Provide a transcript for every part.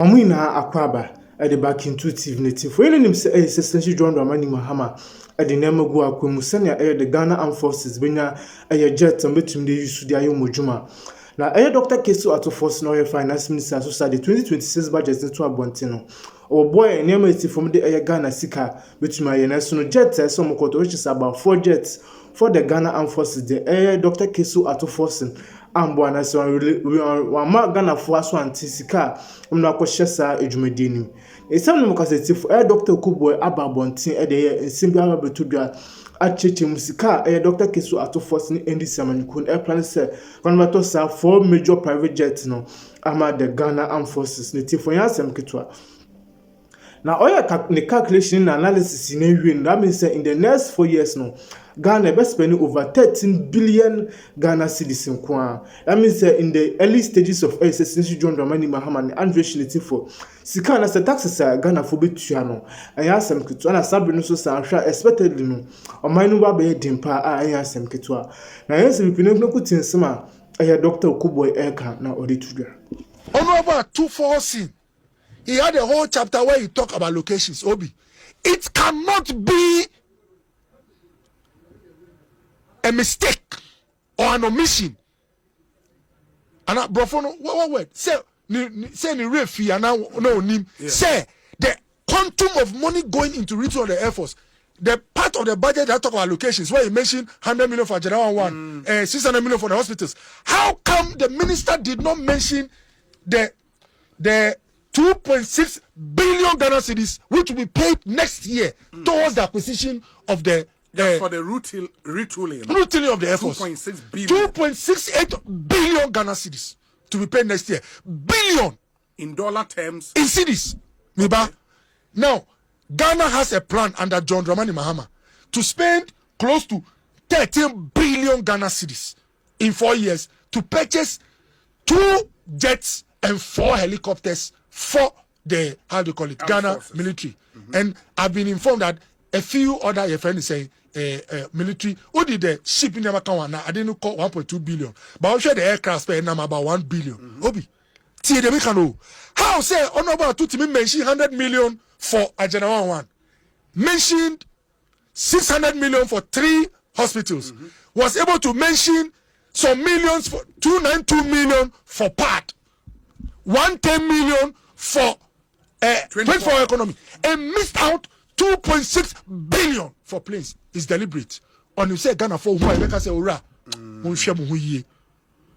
Omina akwaba at the back intuitive native. For any essentially John Ramani Mahama at the Nemago Aquamusania air the Ghana Armed Forces Benya a jet and between the use of the Ayomojuma. Now, Dr. Kesu out of Forson or Finance Minister so the 2026 budget into a Bontino. Or Boye and Yamati from the Air Ghana Sika between my national jet, some which is about 4 jets for the Ghana Armed Forces, the air Dr. Kesu out of Forson. Ambwana so wa Ghana for aso antisika umna kwhyesa edwumadini esam no kasetif Dr. Okoe ababontin de nsimbi ababetodwa acheche musika Dr. Kesu ato force ni endi samanyukun plan say konmato sa 4 major private jets no ama the Ghana Armed Forces ne tifo yansem ketwa na oya calculation and analysis in a that means in the next 4 years no Ghana be spending over 13 billion Ghana cedis in Kwa. That means in the early stages of since John Dramani Mahama and Andrew for Sika as the taxes Ghana for Bituano. I ask them Kitwana Sabino so expectedly no or my number be dimpa I ask them Kitwa. Now yes we no put in summer Dr. Okoe Eka now audituga. Honorable 2.6 he had a whole chapter where he talked about locations. Obi, it cannot be a mistake or an omission. And what word? Say ni refi and no nim. Say the quantum of money going into return of the Air Force. The part of the budget that talk about locations where he mentioned 100 million for General 1, 600 million for the hospitals. How come the minister did not mention the 2.6 billion Ghana cedis, which will be paid next year towards the acquisition of the for the retooling of the Air Force? 2.6 billion. 2.68 billion Ghana cedis to be paid next year. Billion in dollar terms. In cedis. Okay. Now, Ghana has a plan under John Dramani Mahama to spend close to 13 billion Ghana cedis in 4 years to purchase 2 jets and 4 helicopters for the, how do you call it, Ghana forces. Military. And I've been informed that a few other your friends say military who did the ship in Yamakawana, I didn't call 1.2 billion, but I'm sure the aircraft spend number about 1 billion. Obi, see the mechano. How say honorable to me mention 100 million for a General 1, mentioned 600 million for 3 hospitals, was able to mention some millions for 292 million for part, 110 million for 24 economy, and missed out 2.6 billion for planes. Is deliberate. On you say Ghana for who I make us say ora. Mo hwe mo hoye.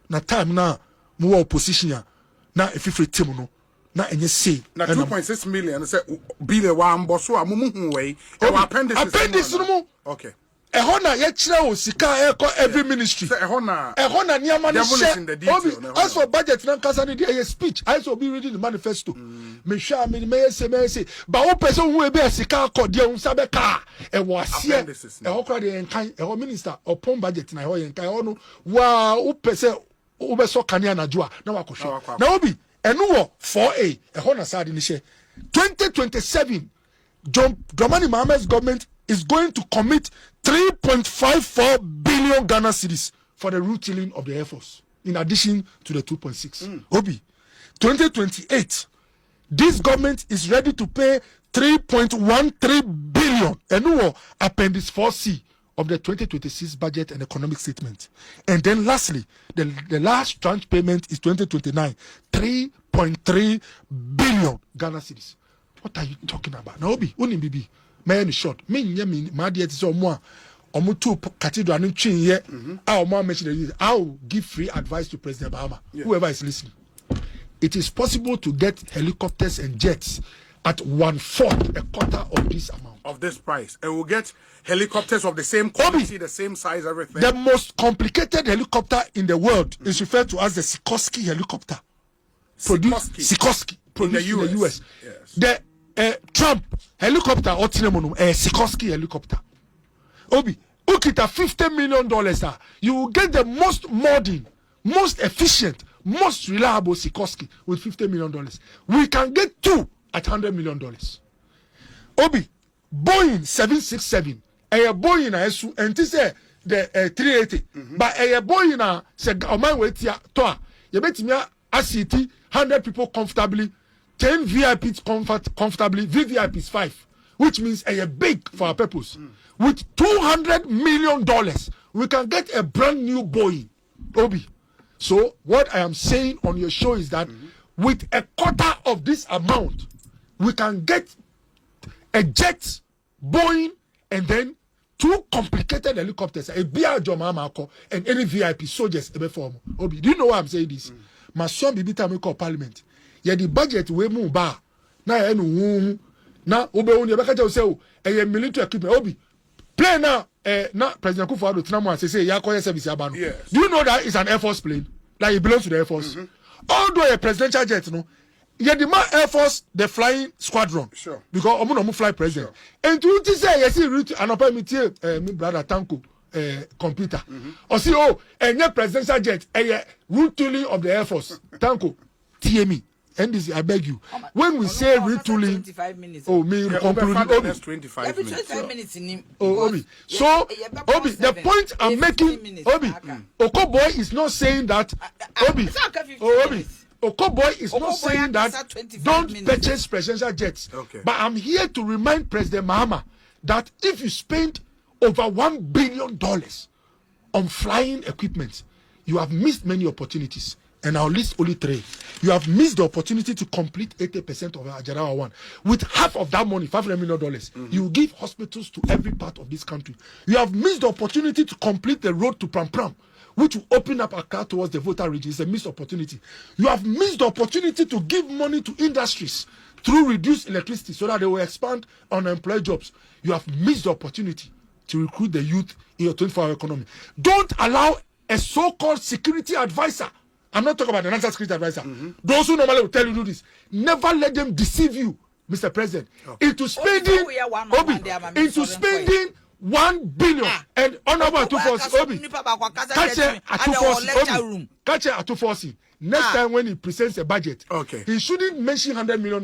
Na time na mo opposition ya. Na efifre team no. Na enye say. Na 2.6 million say billion wa mboso a mo hu we. E wa appendix no. Okay. Ehona ye kire o sika every ministry. Ehona niama ne share. As for budget na kasa ne dey speech. I so be reading the manifesto. Me sha me say. Ba wo person who e be sika akode un sabe ka. E wo asie. E ho kra dey enkan. E ho minister upon budget na e ho enkan. E ho no wa wo person wo be so kania na joa na wa kohwe. Na obi enu wo 4A. E ho na sa de ni she. 2027 John Dramani Mahama's government is going to commit 3.54 billion Ghana cedis for the retooling of the Air Force, in addition to the 2.6. Obi, 2028, this government is ready to pay 3.13 billion, and Appendix 4C of the 2026 budget and economic statement. And then lastly, the last tranche payment is 2029, 3.3 billion Ghana cedis. What are you talking about? Now, Obi, Bibi. Man short. Me my dear is more two cathedral and chin here. I'll mention it. I'll give free advice to President Mahama. Whoever is listening. It is possible to get helicopters and jets at 1/4, a quarter of this amount. Of this price. And we'll get helicopters of the same quality, the same size, everything. The most complicated helicopter in the world is referred to as the Sikorsky helicopter. Sikorsky. Produced in the US. Yes. The Trump helicopter or Sikorsky helicopter. Obi, ukita $50 million. You will get the most modern, most efficient, most reliable Sikorsky with $50 million. We can get 2 at $100 million. Obi, Boeing 767. Boeing na esu enti say the 380. But Boeing na say o man wait here to. You bet me asiti 100 people comfortably 10 VIPs comfortably, VVIPs 5, which means a big for our purpose. With $200 million, we can get a brand new Boye, Obi. So what I am saying on your show is that with a quarter of this amount, we can get a jet, Boeing, and then 2 complicated helicopters, a BR Mahama and any VIP soldiers. Obi, do you know why I'm saying this? My son be time we call parliament. Yeah, the budget we move ba. Na obe only beka say a military equipment. Obi, plane now. Na President Kufuor Tinamo say yakoye service yabano. Yes. Do you know that it's an Air Force plane? Like it belongs to the Air Force. Although a presidential jet, no. Yeah, the man Air Force, the flying squadron. Sure. Because omo fly president. Sure. And to say yes, route and open me brother Tanko computer. Or see and your presidential jet, route tooling of the Air Force. Tanko, TME. And this, I beg you. When we say retooling, 25 minutes. me conclude. That's 25 minutes. 25 minutes in him. Obi. So, Obi, the point I'm making, Obi, Okoe is not saying that, Obi, Okoe is not saying that don't purchase presidential jets. Okay. But I'm here to remind President Mahama that if you spend over $1 billion on flying equipment, you have missed many opportunities. And I'll list only 3. You have missed the opportunity to complete 80% of Ajarawa 1. With half of that money, $500 million, you give hospitals to every part of this country. You have missed the opportunity to complete the road to Pram Pram, which will open up a car towards the voter region. It's a missed opportunity. You have missed the opportunity to give money to industries through reduced electricity so that they will expand unemployed jobs. You have missed the opportunity to recruit the youth in your 24-hour economy. Don't allow a so-called security advisor. I'm not talking about the national security advisor. Those who normally will tell you do this. Never let them deceive you, Mr. President, into spending $1 billion and honorable 2.6 Obi. Catch at 2.6. Next time when he presents a budget, he shouldn't mention $100 million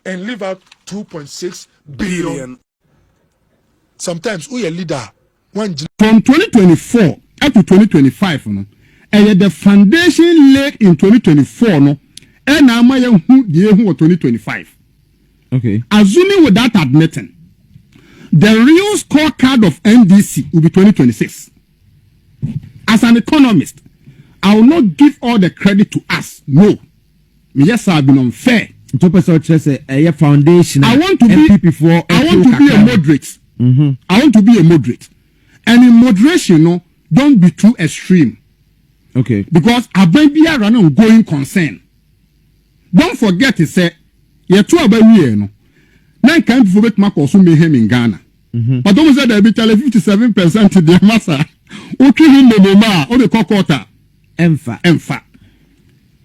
and leave out 2.6 billion. Sometimes we a leader. From 2024 up to 2025, and the foundation laid in 2024, no, and now my young 2025. Okay. Assuming without admitting, the real scorecard of NDC will be 2026. As an economist, I will not give all the credit to us. No. Yes, I've been unfair. Foundation. I want to be a moderate. I want to be a moderate. And in moderation, no, don't be too extreme. Okay. Because I be a running going concern. Don't forget to say, you're too about we no. Now can't forget my also mayhem in Ghana. But don't say there be 57% to the massa. Okay, him the ma or the quarter. Emfa.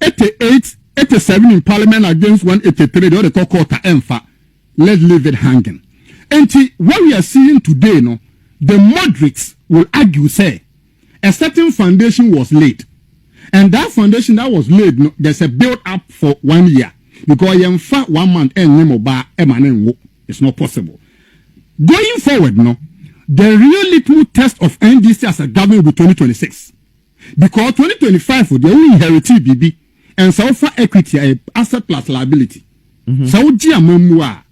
88, 87 in Parliament against 183 or the quarter emfa. Let's leave it hanging. And what we are seeing today, no, the moderates will argue say a certain foundation was laid, and that foundation that was laid, no, there's a build up for 1 year because in fact 1 month it's not possible. Going forward, no, the real little test of NDC as a government will be 2026 because 2025 they only inherited BB and so far equity asset plus liability. So Giamamua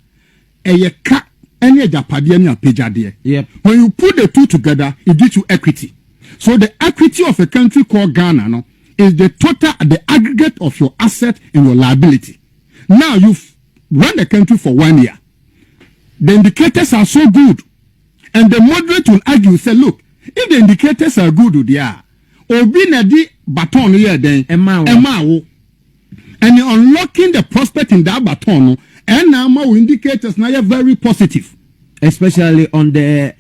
a cut any Japadian pejade. Yep. When you put the two together, it gives you equity. So the equity of a country called Ghana, no, is the total, the aggregate of your asset and your liability. Now you've run the country for 1 year. The indicators are so good, and the moderate will argue, say, look, if the indicators are good, they are. Obi na di baton here then, and you're unlocking the prospect in that baton, and now our indicators now are very positive. Especially on the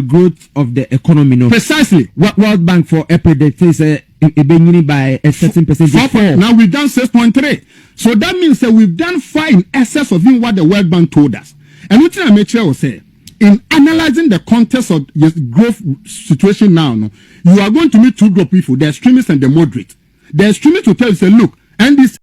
growth of the economy. No? Precisely. World Bank for predict is by a certain percentage. Now we've done 6.3. So that means that we've done far in excess of what the World Bank told us. And what I make sure will say, in analyzing the context of the growth situation now, no, you are going to meet 2 groups of people, the extremists and the moderate. The extremists will tell you, say, look, and this